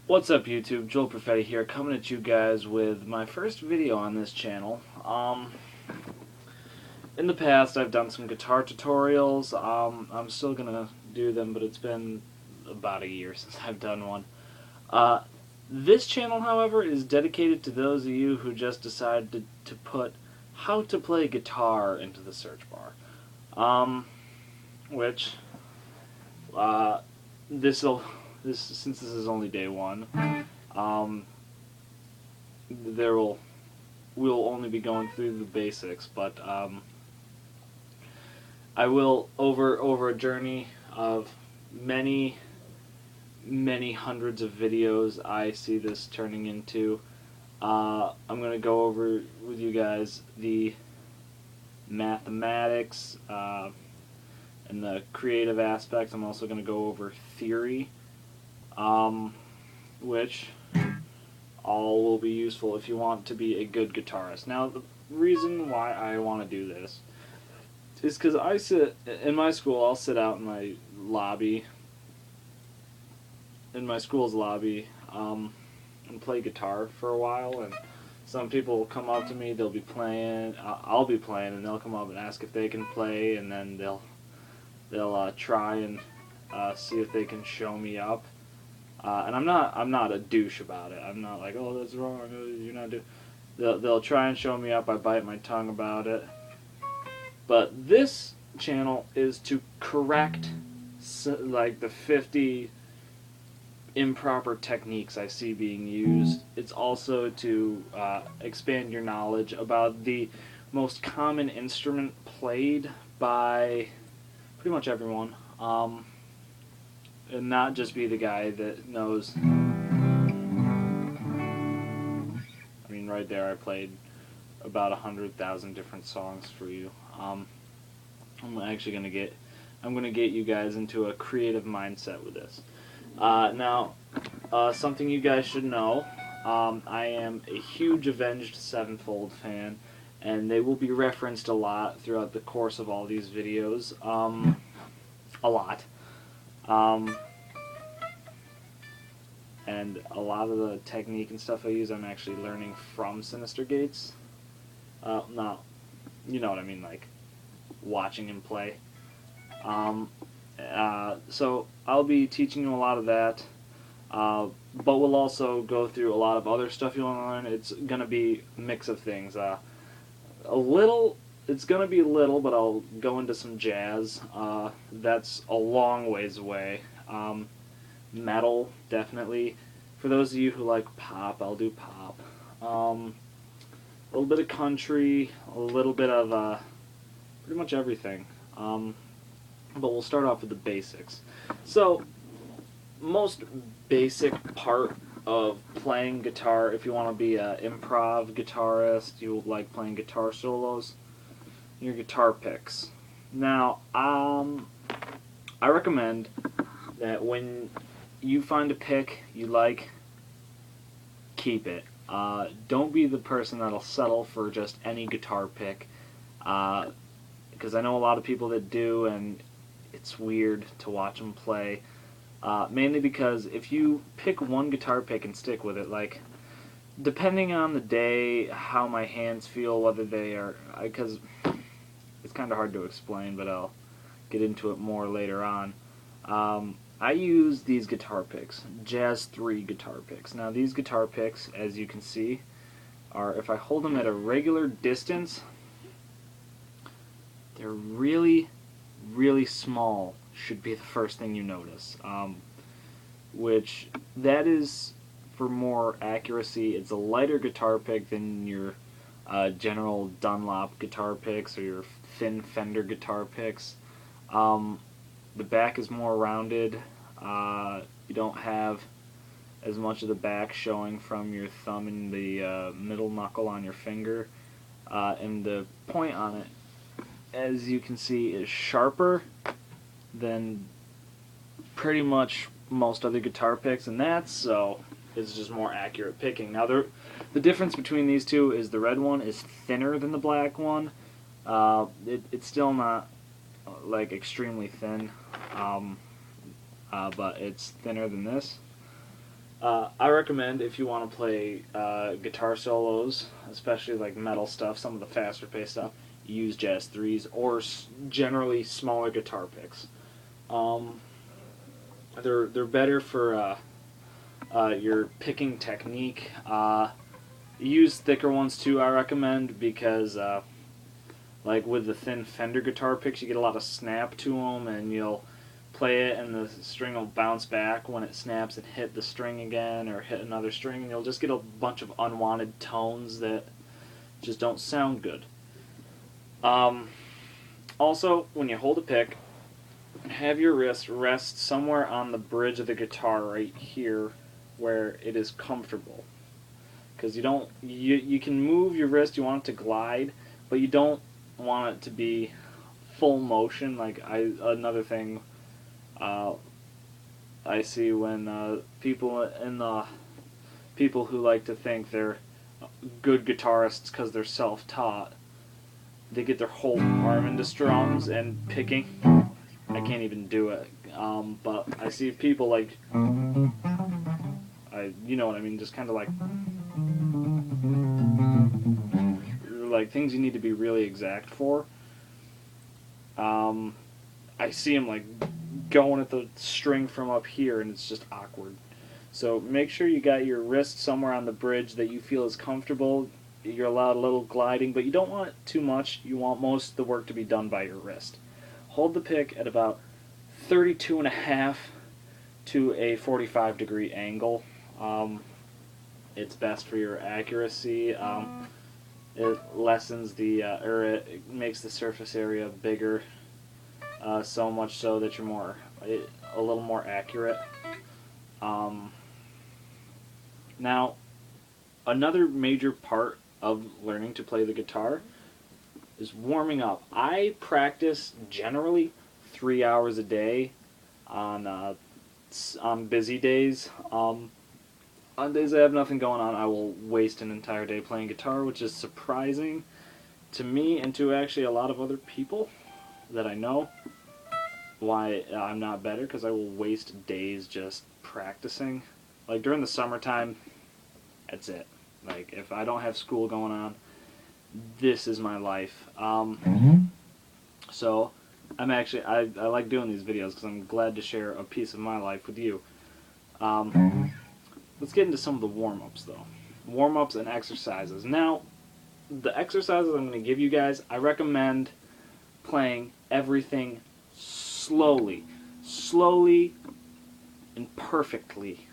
What's up YouTube, Joel Perfetti here, coming at you guys with my first video on this channel. In the past I've done some guitar tutorials. I'm still gonna do them, but it's been about a year since I've done one. This channel, however, is dedicated to those of you who just decided to put how to play guitar into the search bar. Which, since this is only day one, we'll only be going through the basics, but I will over a journey of many hundreds of videos I see this turning into. I'm going to go over with you guys the mathematics and the creative aspects. I'm also going to go over theory, which all will be useful if you want to be a good guitarist. Now, the reason why I want to do this is because I sit in my school. I'll sit out in my lobby, in my school's lobby, and play guitar for a while. And some people will come up to me. They'll be playing. I'll be playing, and they'll come up and ask if they can play, and then they'll try and see if they can show me up. And I'm not a douche about it. I'm not like, oh, that's wrong. You're not doing. They'll try and show me up. I bite my tongue about it. But this channel is to correct like the 50 improper techniques I see being used. It's also to expand your knowledge about the most common instrument played by pretty much everyone. And not just be the guy that knows. I mean, right there I played about 100,000 different songs for you. I'm gonna get you guys into a creative mindset with this. Now, something you guys should know, I am a huge Avenged Sevenfold fan, and they will be referenced a lot throughout the course of all these videos. A lot. And a lot of the technique and stuff I use, I'm actually learning from Sinister Gates. No, you know what I mean, like watching him play. So I'll be teaching you a lot of that, but we'll also go through a lot of other stuff you want to learn. It's going to be a mix of things. It's going to be little, but I'll go into some jazz. That's a long ways away. Metal, definitely. For those of you who like pop, I'll do pop. A little bit of country, a little bit of pretty much everything. But we'll start off with the basics. So, most basic part of playing guitar, if you want to be an improv guitarist, you like playing guitar solos, your guitar picks. Now, I recommend that when you find a pick you like, keep it. Don't be the person that'll settle for just any guitar pick, because I know a lot of people that do, and it's weird to watch them play. Mainly because if you pick one guitar pick and stick with it, like, depending on the day, how my hands feel, whether they are, because it's kind of hard to explain, but I'll get into it more later on. I use these guitar picks, Jazz 3 guitar picks. Now these guitar picks, as you can see, are, if I hold them at a regular distance, they're really small, should be the first thing you notice. Which, that is for more accuracy. It's a lighter guitar pick than your general Dunlop guitar picks or your thin Fender guitar picks. The back is more rounded. You don't have as much of the back showing from your thumb and the middle knuckle on your finger. And the point on it, as you can see, is sharper than pretty much most other guitar picks, and that's so it's just more accurate picking. Now the difference between these two is the red one is thinner than the black one. It's still not like extremely thin, but it's thinner than this. I recommend if you want to play guitar solos, especially like metal stuff, some of the faster paced stuff, use Jazz 3s or generally smaller guitar picks. Um, they're better for your picking technique. Use thicker ones too, I recommend, because like with the thin Fender guitar picks, you get a lot of snap to them, and you'll play it and the string will bounce back when it snaps and hit the string again or hit another string, and you'll just get a bunch of unwanted tones that just don't sound good. Um, Also, when you hold a pick, have your wrist rest somewhere on the bridge of the guitar right here where it is comfortable. Because you can move your wrist, you want it to glide, but you don't want it to be full motion. Like another thing I see when people who like to think they're good guitarists because they're self-taught, they get their whole arm into strums and picking. I can't even do it. But I see people like, you know what I mean, just kind of like things you need to be really exact for. I see them like going at the string from up here, and it's just awkward. So make sure you got your wrist somewhere on the bridge that you feel is comfortable. You're allowed a little gliding, but you don't want it too much. You want most of the work to be done by your wrist. Hold the pick at about 32.5 to a 45-degree angle. It's best for your accuracy. It lessens or it makes the surface area bigger, so much so that you're a little more accurate. Now, another major part of learning to play the guitar is warming up. I practice generally 3 hours a day on busy days. On days I have nothing going on, I will waste an entire day playing guitar, which is surprising to me and to actually a lot of other people that I know. Why I'm not better, because I will waste days just practicing. Like during the summertime, that's it. Like if I don't have school going on, this is my life. So I like doing these videos because I'm glad to share a piece of my life with you. Let's get into some of the warm-ups though. Warm-ups and exercises. Now, the exercises I'm going to give you guys, I recommend playing everything slowly and perfectly.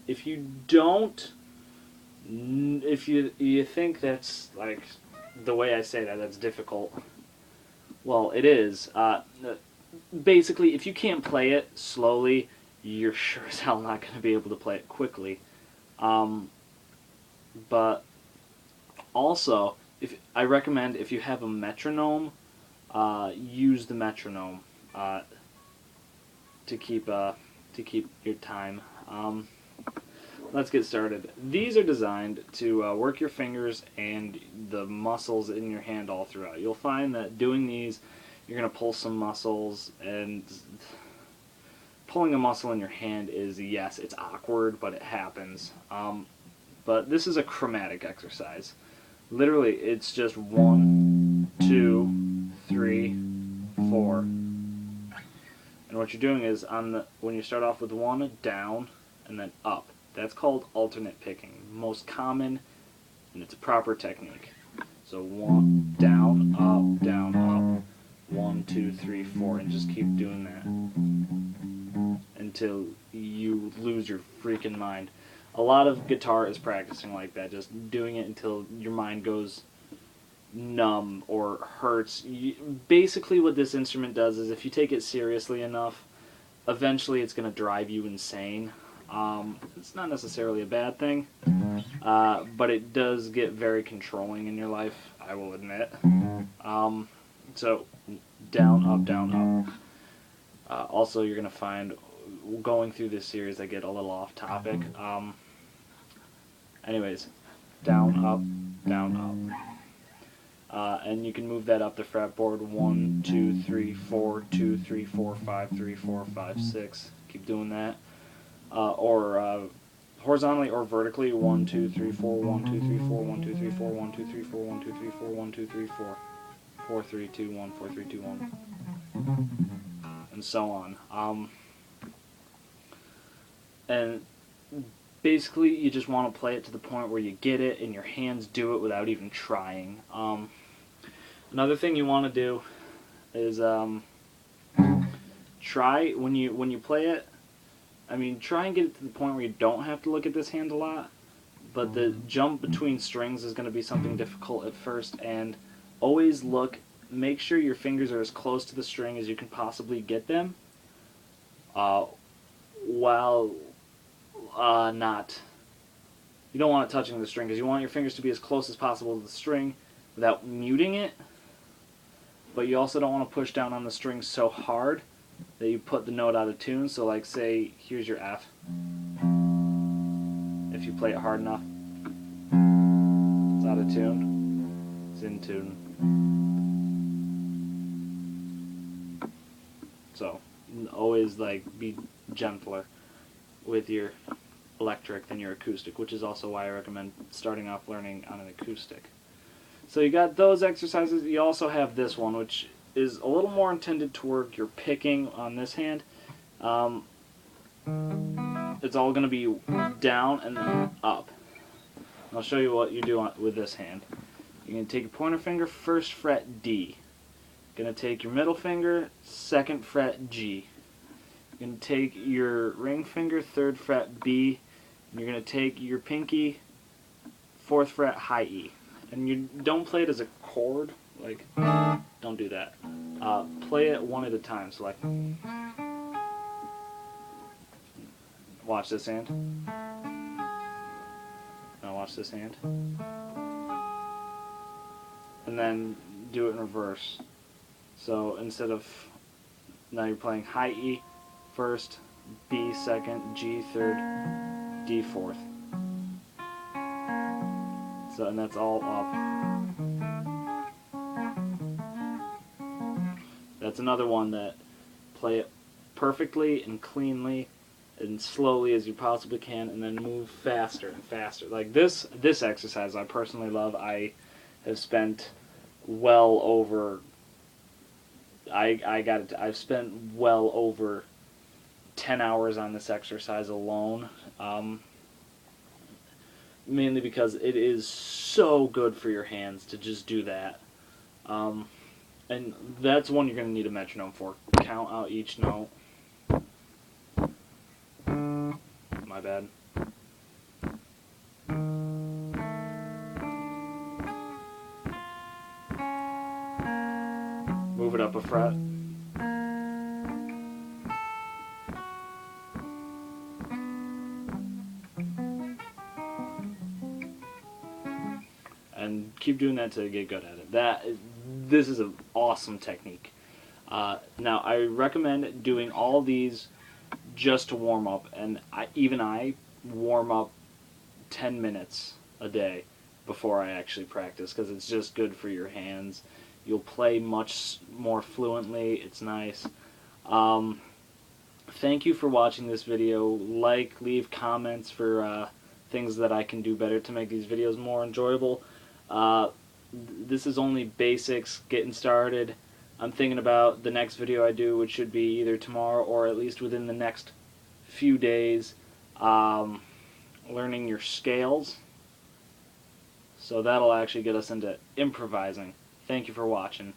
If you don't, if you think that's like the way I say that's difficult, well, it is. Basically, if you can't play it slowly, you're sure as hell not going to be able to play it quickly. But also, I recommend if you have a metronome, use the metronome to keep your time. Let's get started. These are designed to work your fingers and the muscles in your hand all throughout. You'll find that doing these, you're going to pull some muscles, and pulling a muscle in your hand is, yes, it's awkward, but it happens. But this is a chromatic exercise. Literally, it's just 1, 2, 3, 4. And what you're doing is when you start off with 1, down, and then up. That's called alternate picking. Most common, and it's a proper technique. So 1, down, up, 1, 2, 3, 4, and just keep doing that until you lose your freaking mind. A lot of guitar is practicing like that, just doing it until your mind goes numb or hurts. Basically what this instrument does is if you take it seriously enough, eventually it's going to drive you insane. It's not necessarily a bad thing, but it does get very controlling in your life, I will admit. So, down, up. Also, you're going to find, going through this series, I get a little off topic. Anyways, down, up. And you can move that up the fretboard, 1, 2, 3, 4, 2, 3, 4, 5, 3, 4, 5, 6. Keep doing that. Or horizontally or vertically. 1, 2, 3, 4, 1, 2, 3, 4, 1, 2, 3, 4, 1, 2, 3, 4, 1, 2, 3, 4, 1, 2, 3, 4, 4, 3, 2, 1, 4, 3, 2, 1, and so on. And basically, you just want to play it to the point where you get it and your hands do it without even trying. Another thing you want to do is try when you play it. I mean, try and get it to the point where you don't have to look at this hand a lot. But the jump between strings is going to be something difficult at first, and always make sure your fingers are as close to the string as you can possibly get them, while not, you don't want it touching the string, because you want your fingers to be as close as possible to the string without muting it, but you also don't want to push down on the string so hard that you put the note out of tune. So like, say, here's your F. If you play it hard enough, it's out of tune, it's in tune. So always be gentler with your electric than your acoustic, which is also why I recommend starting off learning on an acoustic. So you got those exercises. You also have this one, which is a little more intended toward your picking on this hand. It's all going to be down and then up. I'll show you what you do with this hand. You're going to take your pointer finger, 1st fret D. You're going to take your middle finger, 2nd fret G. You're going to take your ring finger, 3rd fret B. And you're going to take your pinky, 4th fret high E. And you don't play it as a chord. Don't do that. Play it one at a time. So watch this hand. Now watch this hand. And then do it in reverse. So instead of, now you're playing high E 1st, B 2nd, G 3rd, D 4th. So, and that's all up. That's another one that play it perfectly and cleanly and slowly as you possibly can, and then move faster and faster. Like this exercise I personally love. I have spent well over, I've spent well over 10 hours on this exercise alone, mainly because it is so good for your hands to just do that. And that's one you're going to need a metronome for. Count out each note. My bad. Move it up a fret. And keep doing that to get good at it. This is an awesome technique. Now, I recommend doing all these just to warm up, and I warm up 10 minutes a day before I actually practice, because it's just good for your hands. You'll play much more fluently. It's nice. Thank you for watching this video. Leave comments for things that I can do better to make these videos more enjoyable. This is only basics, getting started. I'm thinking about the next video I do, which should be either tomorrow or at least within the next few days, learning your scales. So that'll actually get us into improvising. Thank you for watching.